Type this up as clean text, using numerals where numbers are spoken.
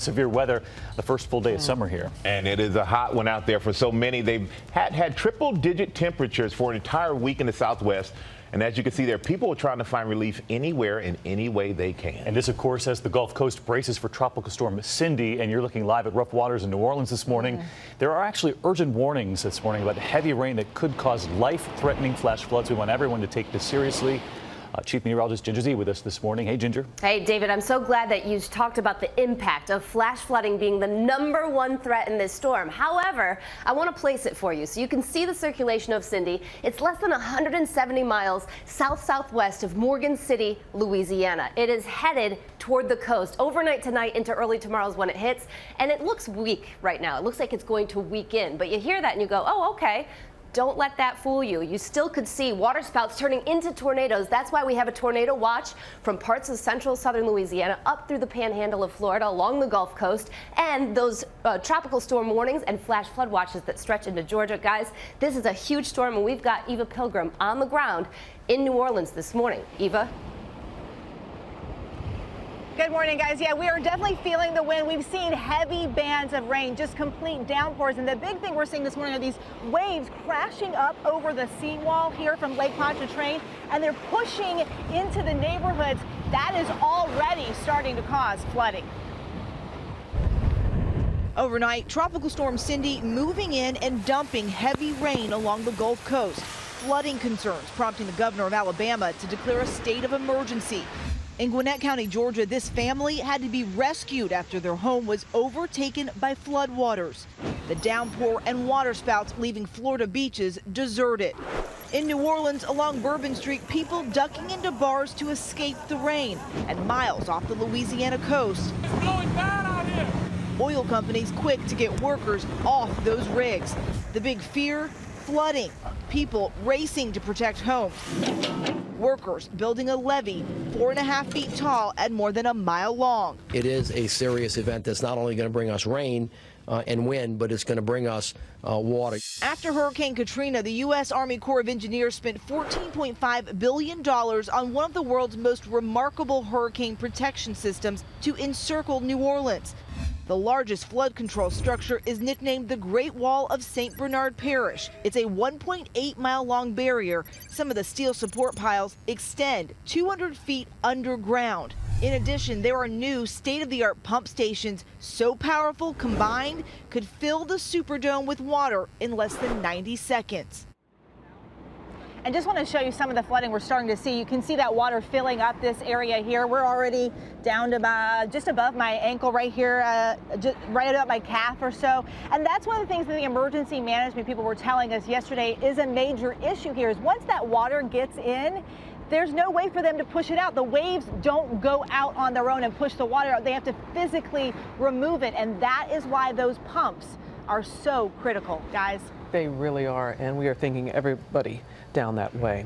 severe weather the first full day of summer here. And it is a hot one out there for so many. They've had triple-digit temperatures for an entire week in the Southwest. And as you can see there, people are trying to find relief anywhere in any way they can. And this, of course, as the Gulf Coast braces for Tropical Storm Cindy. And you're looking live at rough waters in New Orleans this morning. There are actually urgent warnings this morning about the heavy rain that could cause life-threatening flash floods. We want everyone to take this seriously. Chief Meteorologist Ginger Z with us this morning. Hey, Ginger. Hey, David, I'm so glad that you talked about the impact of flash flooding being the #1 threat in this storm. However, I want to place it for you so you can see the circulation of Cindy. It's less than 170 miles south-southwest of Morgan City, Louisiana. It is headed toward the coast overnight tonight into early tomorrow is when it hits, and it looks weak right now. It looks like it's going to weaken, but you hear that and you go, oh, okay. Don't let that fool you. You still could see waterspouts turning into tornadoes. That's why we have a tornado watch from parts of central southern Louisiana up through the panhandle of Florida along the Gulf Coast, and those tropical storm warnings and flash flood watches that stretch into Georgia. Guys, this is a huge storm, and we've got Eva Pilgrim on the ground in New Orleans this morning. Eva? Good morning, guys. Yeah, we are definitely feeling the wind. We've seen heavy bands of rain, just complete downpours. And the big thing we're seeing this morning are these waves crashing up over the seawall here from Lake Pontchartrain, and they're pushing into the neighborhoods. That is already starting to cause flooding. Overnight, Tropical Storm Cindy moving in and dumping heavy rain along the Gulf Coast. Flooding concerns prompting the governor of Alabama to declare a state of emergency. In Gwinnett County, Georgia, this family had to be rescued after their home was overtaken by floodwaters. The downpour and waterspouts leaving Florida beaches deserted. In New Orleans, along Bourbon Street, people ducking into bars to escape the rain. And miles off the Louisiana coast, It's blowing bad out here. oil companies quick to get workers off those rigs. The big fear, flooding. People racing to protect homes. Workers building a levee 4.5 feet tall and more than a mile long. It is a serious event that's not only going to bring us rain and wind, but it's going to bring us water. After Hurricane Katrina, the U.S. Army Corps of Engineers spent $14.5 billion on one of the world's most remarkable hurricane protection systems to encircle New Orleans. The largest flood control structure is nicknamed the Great Wall of St. Bernard Parish. It's a 1.8-mile long barrier. Some of the steel support piles extend 200 feet underground. In addition, there are new state-of-the-art pump stations so powerful combined could fill the Superdome with water in less than 90 seconds. I just want to show you some of the flooding we're starting to see. You can see that water filling up this area here. We're already down to just above my ankle right here, just right about my calf or so. And that's one of the things that the emergency management people were telling us yesterday is a major issue here is once that water gets in, there's no way for them to push it out. The waves don't go out on their own and push the water out. They have to physically remove it. And that is why those pumps are so critical, guys. They really are, and we are thinking everybody down that way.